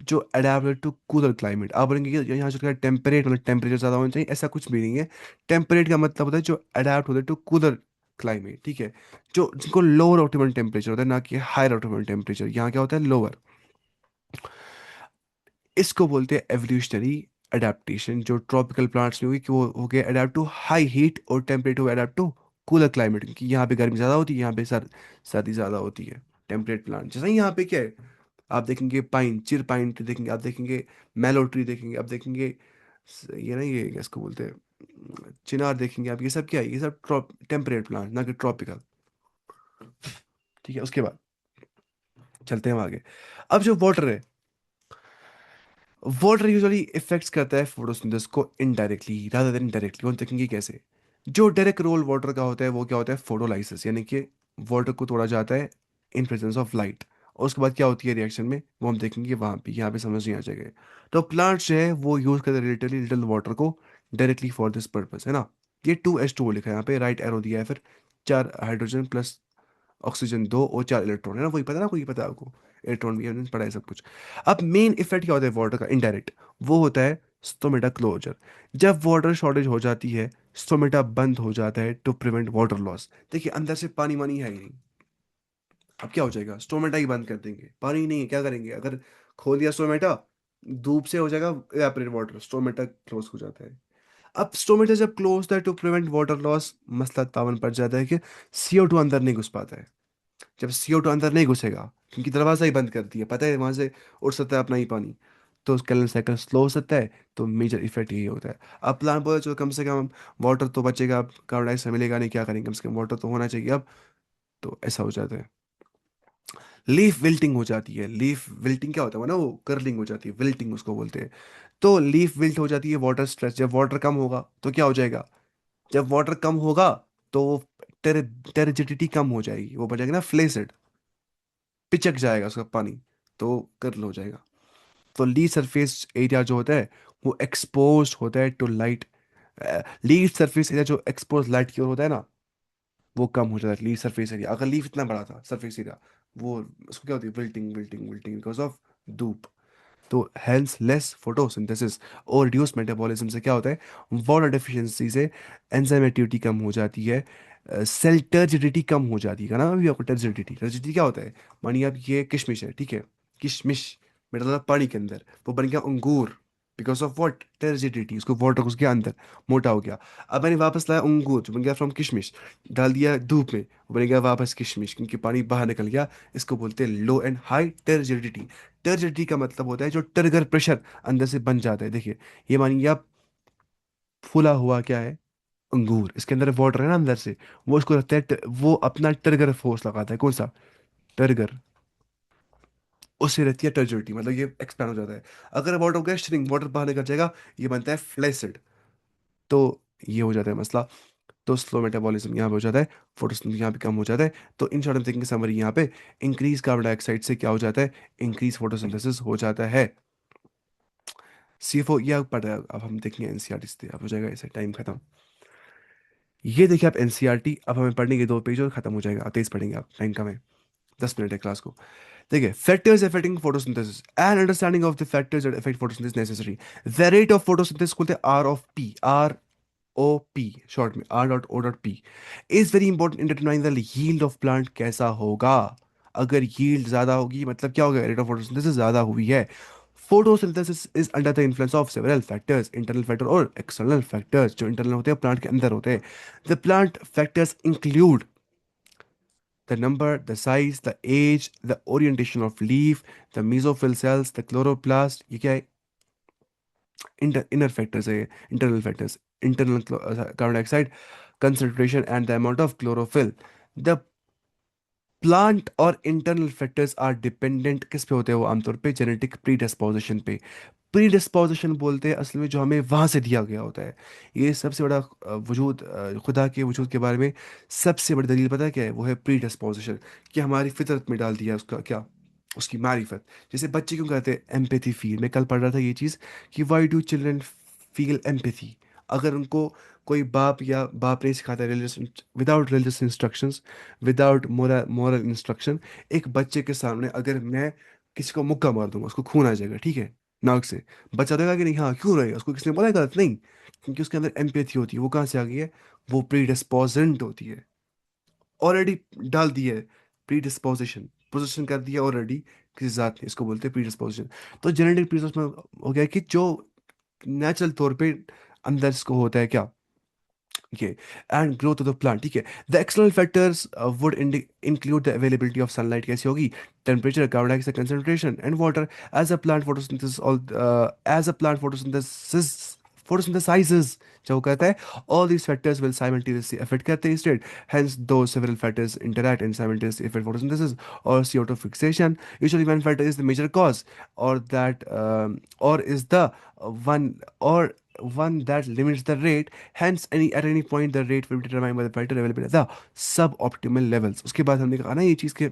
जो अडेप्टेड टू कूलर क्लाइमेट। आप बोलेंगे कि यहाँ जो टेम्परेट मतलब टेम्परेचर ज़्यादा होना चाहिए, ऐसा कुछ भी नहीं है। टेम्परेट का मतलब होता है जो अडेप्ट होता है टू कूलर क्लाइमेट, ठीक है। जो जिनको लोअर ऑप्टिमल टेम्परेचर होता है, ना कि हायर ऑप्टिमल टेम्परेचर, यहाँ क्या होता है लोअर। इसको बोलते हैं एवोल्यूशनरी अडेप्टेशन, जो ट्रॉपिकल प्लांट्स में हुई कि वो हो गए अडेप्ट टू हाई हीट, और टेम्परेट हो अडेप्ट टू कूलर क्लाइमेट, क्योंकि यहाँ पे गर्मी ज़्यादा होती है, यहाँ पे सर्दी ज़्यादा होती है। टेम्परेट प्लांट जैसे ही यहाँ पे क्या है, आप देखेंगे पाइन, चिर पाइन ट्री देखेंगे, आप देखेंगे मैलो ट्री देखेंगे, आप देखेंगे ये ना, ये इसको बोलते हैं चिनार देखेंगे आप, ये सब क्या है, ये सब टेम्परेट प्लांट, ना कि ट्रॉपिकल। ठीक है, उसके बाद चलते हैं हम आगे। अब जो वाटर है, वाटर यूजुअली इफेक्ट्स करता है फोटोसिंथेसिस को इनडायरेक्टली रादर देन डायरेक्टली। और देखेंगे कैसे। जो डायरेक्ट रोल वाटर का होता है वो क्या होता है, फोटोलाइसिस, यानी कि वाटर को तोड़ा जाता है इन प्रेजेंस ऑफ लाइट। और उसके बाद क्या होती है रिएक्शन में, वो हम देखेंगे वहाँ पे, यहाँ पे समझ नहीं आ जाएगा। तो प्लांट्स जो है वो यूज करते हैं रिलेटिवली लिटिल वाटर को डायरेक्टली फॉर दिस पर्पस, है ना। ये 2H2O लिखा है यहाँ पे, राइट एरो दिया है, फिर 4 हाइड्रोजन प्लस ऑक्सीजन 2 और 4 इलेक्ट्रॉन, है ना, वही पता ना, कोई पता है आपको, इलेक्ट्रॉन भी हमने पढ़ा है सब कुछ। अब मेन इफेक्ट क्या होता है वाटर का इनडायरेक्ट, वो होता है स्टोमेटा क्लोजर। जब वाटर शॉर्टेज हो जाती है, स्टोमेटा बंद हो जाता है टू प्रिवेंट वाटर लॉस। देखिए अंदर से पानी वानी है ही नहीं, अब क्या हो जाएगा, स्टोमेटा ही बंद कर देंगे, पानी ही नहीं है, क्या करेंगे, अगर खोल दिया स्टोमेटा, धूप से हो जाएगा एवापोरेट वाटर, स्टोमेटा क्लोज हो जाता है। अब स्टोमेटा जब क्लोज है टू प्रिवेंट वाटर लॉस, मसला तावन पड़ जाता है कि CO2 अंदर नहीं घुस पाता है। जब CO2 अंदर नहीं घुसेगा, क्योंकि दरवाजा ही बंद कर दिया, पता है वहां से उड़ सकता है अपना ही पानी, तो कैलन साइकिल स्लो हो सकता है। तो मेजर इफेक्ट यही होता है। अब प्लान बोला चलो कम से कम वाटर तो बचेगा, अब कार्बन डाइऑक्साइड मिलेगा नहीं, क्या करेंगे, कम से कम वाटर तो होना चाहिए अब। तो ऐसा हो जाता है, लीफ विल्टिंग हो जाती है। लीफ विल्टिंग क्या होता है वो ना, वो कर्लिंग हो जाती है, विल्टिंग उसको बोलते हैं। तो लीफ विल्ट हो जाती है वाटर स्ट्रेस, जब वाटर कम होगा तो क्या हो जाएगा, जब वाटर कम होगा तो वो टेर टेरिजिडिटी कम हो जाएगी, वो बन जाएगा ना फ्लेसिड, पिचक जाएगा उसका पानी, तो कर्ल हो जाएगा। तो लीड सरफेस एरिया जो होता है वो एक्सपोज होता है to light. Leaf surface area जो एक्सपोज लाइट की ओर होता है ना, वो कम हो जाता है लीफ सरफेस एरिया। अगर लीफ इतना बड़ा था सरफेस एरिया, वो उसको क्या होती है, wilting wilting wilting because of धूप। तो हेंस लेस फोटोसिंथेसिस और रिड्यूस मेटाबॉलिज्म से क्या होता है, वाटर डेफिशिएंसी से एंजाइम एक्टिविटी कम हो जाती है, सेल टर्जिडिटी कम हो जाती है ना। अभी आपको टर्जिडिटी, टर्जिडिटी क्या होता है, मानिए आप ये किशमिश है, ठीक है, किशमिश मतलब पानी के अंदर वो बन गया अंगूर, बिकॉज ऑफ वॉट, टर्जिडिटी, उसको वाटर घुस गया अंदर, मोटा हो गया। अब मैंने वापस लाया अंगूर जो बन गया फ्रॉम किशमिश, डाल दिया धूप में, वो बन गया वापस किशमिश, क्योंकि पानी बाहर निकल गया। इसको बोलते हैं लो एंड हाई टर्जिडिटी। टर्जिडिटी का मतलब होता है जो ट्रिगर प्रेशर अंदर से बन जाता है। देखिए ये मानिए आप फूला हुआ क्या है, अंगूर, इसके अंदर वाटर है ना अंदर से, वो उसको रखता है वो अपना ट्रिगर फोर्स लगाता है, कौन सा, ट्रिगर, उससे रहती है टर्जिडिटी, मतलब ये एक्सपैंड हो जाता है। अगर वाटर हो गया श्रिंक, वाटर बाहर निकल जाएगा, ये बनता है फ्लैसिड। तो ये हो जाता है मसला। तो स्लो मेटाबॉलिज्म यहाँ पे हो जाता है, फोटोसिंथेसिस यहाँ पे कम हो जाता है। तो इन शॉर्ट थिंकिंग समरी यहाँ पे, इंक्रीज कार्बन डाइऑक्साइड से क्या हो जाता है, इंक्रीज फोटोसिंथेसिस हो जाता है। CFO ये आप पढ़ रहे हैं, अब हम देखेंगे NCERT से, अब हो जाएगा ऐसे टाइम खत्म। ये देखिए आप NCERT, अब हमें पढ़ने के 2 पेज और खत्म हो जाएगा, आप तेज पढ़ेंगे, आप टाइम कम है, 10 मिनट है क्लास को। देखिए factors affecting photosynthesis and understanding of the factors that affect photosynthesis necessary. The rate of photosynthesis बोलते हैं ROP, ROP शॉर्ट में, R.O.P is very important in determining the yield of plant कैसा होगा। अगर yield ज़्यादा होगी मतलब क्या होगा, रेट ऑफ फोटोसिंथेसिस ज़्यादा हुई है। Photosynthesis is under the influence of several factors, internal factor और एक्सटर्नल फैक्टर्स। जो इंटरनल होते हैं प्लांट के अंदर होते हैं, the plant factors include the number, the size, the age, the orientation of leaf, the mesophyll cells, the chloroplast. ये क्या है? Inner factors है, internal factors, internal carbon dioxide concentration and the amount of chlorophyll. The plant और internal factors are dependent किस पे होते हैं? वो आमतौर पे जेनेटिक प्रीडिस्पोजिशन पे। प्रीडिस्पोजिशन बोलते हैं असल में जो हमें वहां से दिया गया होता है। ये सबसे बड़ा वजूद, खुदा के वजूद के बारे में सबसे बड़ी दलील पता है क्या है? वो है प्रीडिस्पोजिशन, कि हमारी फितरत में डाल दिया है उसका क्या, उसकी मारिफत। जैसे बच्चे क्यों कहते हैं एम्पैथी फील, मैं कल पढ़ रहा था ये चीज़ कि why do children feel empathy. अगर उनको कोई बाप नहीं सिखाता religious, without religious instructions, without moral instruction, एक बच्चे के सामने अगर मैं किसी को मुक्का मार दूंगा, उसको खून आ जाएगा, ठीक है, नाक से, बच्चा देगा कि नहीं, हाँ क्यों रहेगा, उसको किसने बोला है गलत? नहीं, क्योंकि उसके अंदर एम्पैथी होती है। वो कहाँ से आ गई है? वो प्रीडिस्पोजेंट होती है, ऑलरेडी डाल दी है। प्रीडिस्पोजिशन, पोजिशन कर दिया ऑलरेडी किसी जात ने, इसको बोलते हैं प्रीडिस्पोजिशन। तो जेनेटिक प्रीडिस्पोजिशन हो गया कि जो नेचुरल तौर पे अंदर इसको होता है क्या, ये, and growth of the plant, ठीक है। The external factors would include the availability of sunlight, कैसी होगी, temperature, carbon dioxide concentration and water. As a plant photosynthesis all as a plant photosynthesizes, जो कहता है, all these factors will simultaneously affect कहते हैं state. Hence those several factors interact and simultaneously affect photosynthesis or CO2 fixation. Usually one factor is the major cause, or that or is the one or one that limits the rate. Hence at any point the rate will be determined by the factor available at the suboptimal levels. उसके बाद हमने कहा ना ये चीज़ के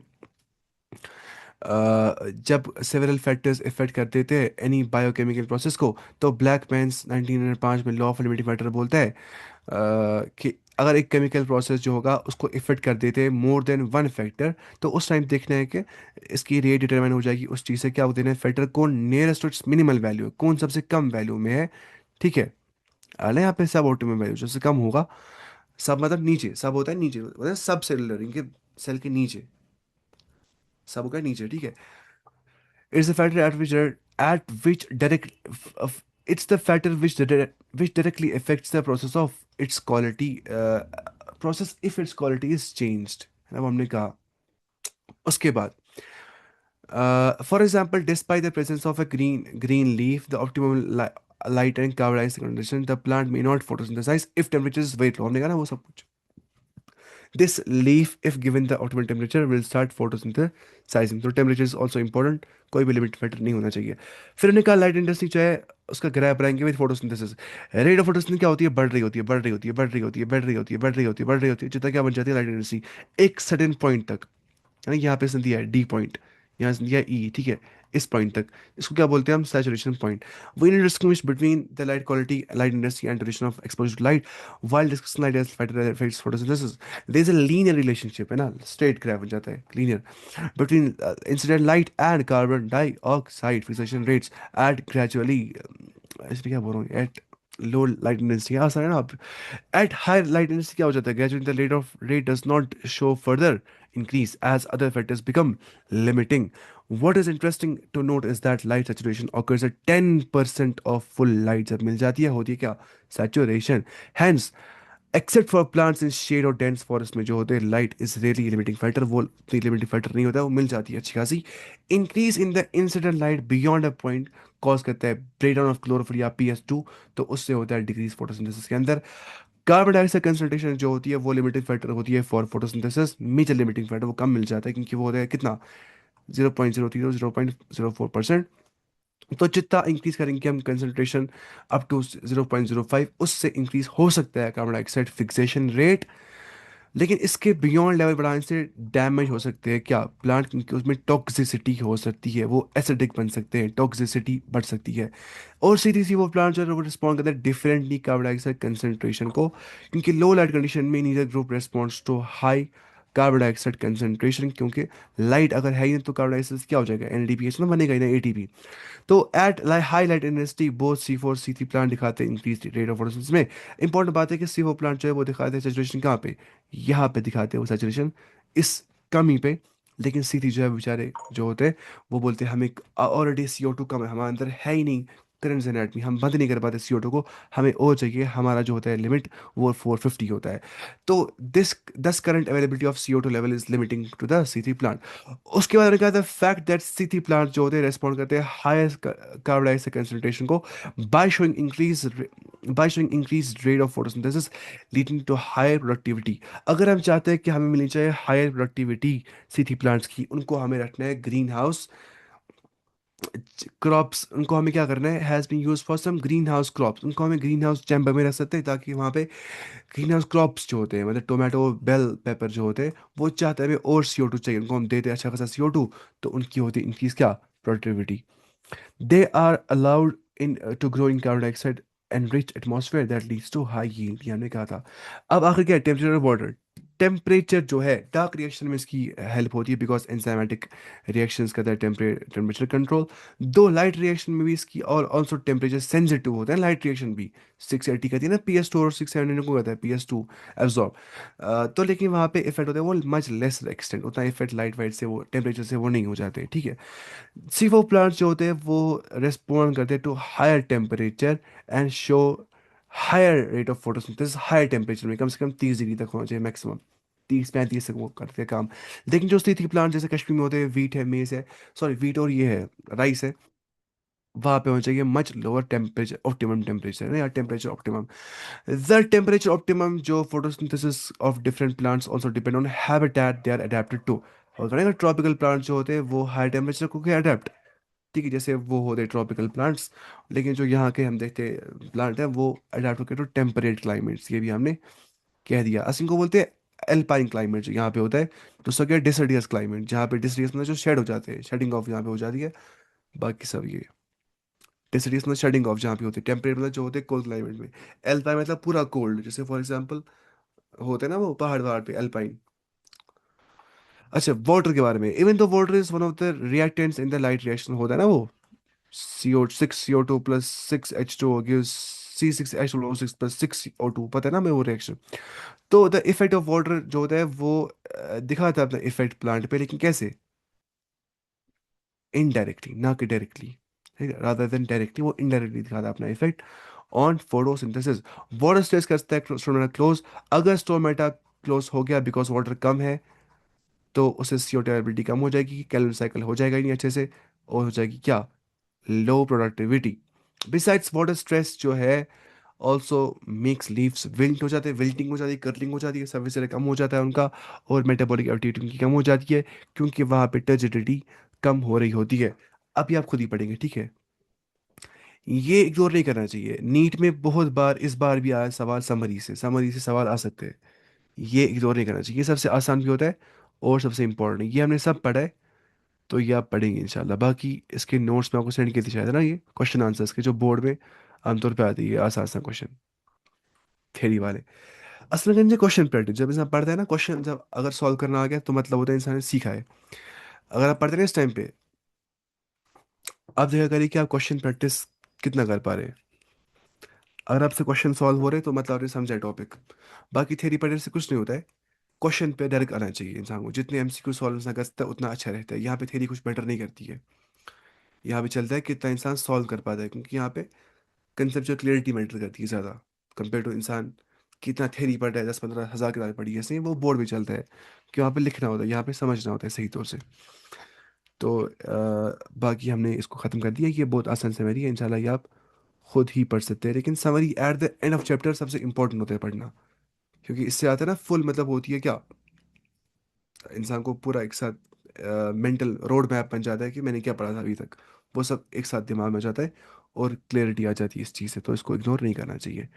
जब several factors effect करते थे एनी बायोकेमिकल प्रोसेस को, तो ब्लैक मैंस 1905 में लॉ ऑफ लिमिटिंग फैक्टर बोलता है कि अगर एक केमिकल प्रोसेस जो होगा उसको इफेक्ट कर देते हैं मोर देन वन फैक्टर, तो उस टाइम देखना है कि इसकी रेट डिटरमाइन हो जाएगी उस चीज़ से, क्या होते हैं फैक्टर कौन nearest to its minimal value है, कौन सबसे कम वैल्यू में है, ठीक है। ना यहाँ पे सब ऑप्टिमम वैल्यू सबसे कम होगा। सब मतलब नीचे, सब होता है नीचे, मतलब सब सेलुलर, इनके सेल के नीचे सब होगा नीचे, ठीक है। It's the factor at which direct it's the factor which directly affects the process of its quality process if its quality is changed, है ना, वो हमने कहा। उसके बाद for example, despite the presence of a green leaf, the optimum light and cover ice condition, the plant may not photosynthesize if temperature is very low, हमने कहा ना वो सब कुछ। This leaf, if given the optimal temperature, will start photosynthesizing. तो temperature is also important, कोई भी limit factor नहीं होना चाहिए। फिर हमने कहा लाइट इंटेंसिटी जो है उसका ग्राफ बनाएंगे with photosynthesis. Rate of photosynthesis क्या होती है? बढ़ रही होती है, बढ़ रही होती है, बढ़ रही होती है, बढ़ रही होती है, बढ़ रही होती है, बढ़ रही होती है, जितना क्या बन जाती है लाइट इंटेंसिटी एक सर्टेन पॉइंट तक, यानी यहाँ पे इसने दिया है डी पॉइंट, यहाँ से दिया है ई, ठीक है, इस पॉइंट तक। इसको क्या बोलते हैं हम? Saturation point. We need distinguish between the light quality, light intensity and duration of exposure to light while discussing light as factor effects photosynthesis. There is a linear relationship, है ना, स्ट्रेट ग्राफ बन जाता है linear, between incident light and carbon dioxide fixation rates at gradually इसमें क्या बोल रहा हूँ, at low light intensity आसान है ना आप। at high light intensity क्या हो जाता है? gradually the rate does not show further increase as other factors become limiting. What is interesting to note is that light saturation occurs at 10% of full light, जब मिल जाती है होती है क्या? saturation. Hence except for plants in shade और dense forest में जो होते हैं light is really limiting factor, वो इतनी लिमिटिंग फैक्टर नहीं होता, वो मिल जाती है अच्छी खासी। Increase in the incident light beyond a point cause करता है ब्रेक डाउन ऑफ क्लोरोफिल या पीएस2, तो उससे होता है डिक्रीज फोटोसिंथेसिस के अंदर। कार्बन डाइऑक्साइड कंसंट्रेशन जो होती है वो लिमिटिंग फैक्टर होती है for photosynthesis, major limiting factor वो कम मिल जाता है क्योंकि वो होता है कितना, 0.030 0.04%। तो जितना इंक्रीज करेंगे हम कंसंट्रेशन अप टू 0.05, उससे इंक्रीज हो सकता है कार्बन डाइऑक्साइड फिक्सेशन रेट। लेकिन इसके बियॉन्ड लेवल बढ़ाने से डैमेज हो सकते हैं क्या प्लांट, क्योंकि उसमें टॉक्सिसिटी हो सकती है, वो एसिडिक बन सकते हैं, टॉक्सिसिटी बढ़ सकती है। और सीधी सी वो प्लांट जो है वो रिस्पॉन्ड करते हैं डिफरेंटली कार्बन डाइऑक्साइड कंसंट्रेशन को, क्योंकि लो लाइट कंडीशन में neither group responds to high carbon dioxide concentration, क्योंकि लाइट अगर है ही नहीं तो कार्बन डाइऑक्साइड क्या हो जाएगा? एनडीपीएच ना बनेगा ही ना, एटीपी। तो at high light intensity both C4 C3 plant दिखाते हैं इंक्रीज रेट ऑफ फोटोसिंथेसिस में। इंपॉर्टेंट बात है कि C4 प्लांट जो है वो दिखाते हैं सैचुरेशन कहाँ पे? यहाँ पे दिखाते हैं वो सैचुरेशन, इस कमी पे, लेकिन सीधी जो है बेचारे जो होते हैं वो बोलते हैं हमें ऑलरेडी CO2 कम है, हमारे अंदर है ही नहीं करंट एनाटमी, हम बंद नहीं कर पाते CO2 को, हमें और चाहिए, हमारा जो होता है लिमिट वो 450 होता है। तो दिस दस current availability of CO2 level is limiting to the C3 plant. उसके बाद कहा the fact that C3 plant जो होते हैं रेस्पॉन्ड करते हैं हायर कार्बन डाइऑक्साइड कंसंट्रेशन को by showing increase rate of photosynthesis leading to higher productivity. अगर हम चाहते हैं कि हमें मिलनी चाहिए हायर प्रोडक्टिविटी सीथी प्लांट्स की, उनको हमें रखना है ग्रीन हाउस क्रॉप्स, उनको हमें क्या करना है, has been use for some greenhouse crops, उनको हमें ग्रीन हाउस चैम्बर में रख सकते हैं ताकि वहाँ पे ग्रीन हाउस क्रॉप्स जो होते हैं मतलब टोमेटो बेल पेपर जो होते हैं वो चाहते हैं हमें और CO2 चाहिए, उनको हम देते हैं अच्छा खासा CO2, तो उनकी होती है इंक्रीज क्या, productivity. They are allowed to grow in carbon dioxide enriched atmosphere that leads to high yield, ये हमने कहा था। अब आखिर क्या है, टेम्परेचर वाटर। टेम्परेचर जो है डार्क रिएक्शन में इसकी हेल्प होती है बिकॉज एंजाइमेटिक रिएक्शंस करता है टेम्परेचर कंट्रोल। दो लाइट रिएक्शन में भी इसकी और ऑल्सो टेम्परेचर सेंसिटिव होता है लाइट रिएक्शन भी। 680 कहती है ना PS2, और 670 को कहता है PS2 एब्जॉर्ब। तो लेकिन वहाँ पे इफेक्ट होता है वो मच लेस एक्सटेंट, उतना इफेक्ट लाइट वाइट से वो टेम्परेचर से वो नहीं हो जाते, ठीक है। सीफो प्लांट्स जो होते हैं वो रेस्पॉन्ड करते हैं to higher temperature and show higher rate of photosynthesis higher temperature में, कम से कम 30 डिग्री तक होना चाहिए मैक्सिमम, 30-35 तक वो करते हैं काम। लेकिन जो स्थिति प्लांट जैसे कश्मीर में होते हैं, वीट है, मेज है, सॉरी वीट और ये है राइस है, वहाँ पे होना चाहिए much lower temperature, optimum temperature या temperature optimum. The temperature optimum जो photosynthesis of different plants also depend on habitat they are adapted to. होता है ना ट्रॉपिकल प्लांट जो होते हैं वो हाई टेम्परेचर को क्या अडेप्ट, ठीक है, जैसे वो होते ट्रॉपिकल प्लांट्स। लेकिन जो यहाँ के हम देखते प्लांट हैं वो अडेप्ट होकर टू टेम्परेट क्लाइमेट्स, ये भी हमने कह दिया। असम को बोलते हैं एल्पाइन क्लाइमेट जो यहाँ पे होता है। दूसरा क्या, डिसर्डियस क्लाइमेट, जहाँ पे डिसर्डियस मतलब जो शेड हो जाते हैं, शेडिंग ऑफ यहाँ पे हो जाती है। बाकी सब ये डिसर्डियस मतलब शेडिंग ऑफ जहाँ पे होती है, टेम्परेट मतलब जो होते हैं कोल्ड क्लाइमेट में। एल्पाइन मतलब पूरा कोल्ड, जैसे फॉर एग्जाम्पल होते हैं ना वो पहाड़ वहाड़ पे एल्पाइन। अच्छा वाटर के बारे में, even though water is one of the reactants in the light reaction, होता है ना वो CO6 CO2 plus 6H2O gives C6H6 plus 6O2, पता है ना मैं वो रिएक्शन। तो द इफेक्ट ऑफ वाटर जो होता है वो दिखाता है अपना इफेक्ट प्लांट पे, लेकिन कैसे, इनडायरेक्टली, ना कि डायरेक्टली, ठीक है, रादर देन डायरेक्टली वो इनडायरेक्टली दिखाता है अपना effect on photosynthesis. Water stage करता है स्टोमेटा क्लोज, अगर स्टोमेटा क्लोज हो गया बिकॉज वाटर कम है तो उससे CO2 अवेलेबिलिटी कम हो जाएगी, कैलोरी साइकिल हो जाएगा ही नहीं अच्छे से, और हो जाएगी क्या, लो प्रोडक्टिविटी। बिसाइड्स वाटर स्ट्रेस जो है ऑल्सो मेक्स लीव्स विल्ट हो जाते हैं, विल्टिंग हो जाती है, कर्लिंग हो जाती है, सर्विस कम हो जाता है उनका, और मेटाबॉलिक एक्टिविटी उनकी कम हो जाती है क्योंकि वहाँ पे टर्जिडिटी कम हो रही होती है। अभी आप खुद ही पढ़ेंगे, ठीक है। ये इग्नोर नहीं करना चाहिए, नीट में बहुत बार इस बार भी आया सवाल, समरी से सवाल आ सकते हैं, ये इग्नोर नहीं करना चाहिए, ये सबसे आसान भी होता है और सबसे इंपॉर्टेंट, ये हमने सब पढ़ा है, तो ये आप पढ़ेंगे इंशाल्लाह। बाकी इसके नोट्स में आपको सेंड किए थे शायद है ना, ये क्वेश्चन आंसर्स के जो बोर्ड में आमतौर पे आते हैं आसान आसान क्वेश्चन, थ्योरी वाले। असल में क्वेश्चन प्रैक्टिस जब इंसान पढ़ता है ना, क्वेश्चन जब अगर सॉल्व करना आ गया तो मतलब होता है इंसान ने सीखा है। अगर आप पढ़ते हैं ना इस टाइम पे, आप देखा करिए कि आप क्वेश्चन प्रैक्टिस कितना कर पा रहे हैं। अगर आपसे क्वेश्चन सॉल्व हो रहे हैं तो मतलब आपने समझा टॉपिक। बाकी थ्योरी पढ़ने से कुछ नहीं होता है, क्वेश्चन पे डायरेक्ट आना चाहिए इंसान को, जितने MCQ सॉल्व इंसान करता है उतना अच्छा रहता है। यहाँ पे थ्योरी कुछ बेटर नहीं करती है, यहाँ पे चलता है कितना इंसान सॉल्व कर पाता है, क्योंकि यहाँ पे कंसेप्चुअल क्लियरिटी मैटर करती है ज़्यादा कंपेयर टू इंसान कितना थ्योरी पढ़ रहा है, 10-15 हज़ार किताबें पढ़ी है, ऐसे ही वो बोर्ड में चलता है कि वहाँ पे लिखना होता है, यहाँ पे समझना होता है सही तौर से। तो बाकी हमने इसको ख़त्म कर दिया, ये बहुत आसान समरी है, इंशाल्लाह ये आप खुद ही पढ़ सकते हैं। लेकिन summary at the end of chapter सबसे इंपॉर्टेंट होता है पढ़ना, क्योंकि इससे आता है ना फुल मतलब होती है क्या, इंसान को पूरा एक साथ मेंटल रोड मैप बन जाता है कि मैंने क्या पढ़ा था अभी तक, वो सब एक साथ दिमाग में आ जाता है और क्लियरिटी आ जाती है इस चीज़ से, तो इसको इग्नोर नहीं करना चाहिए।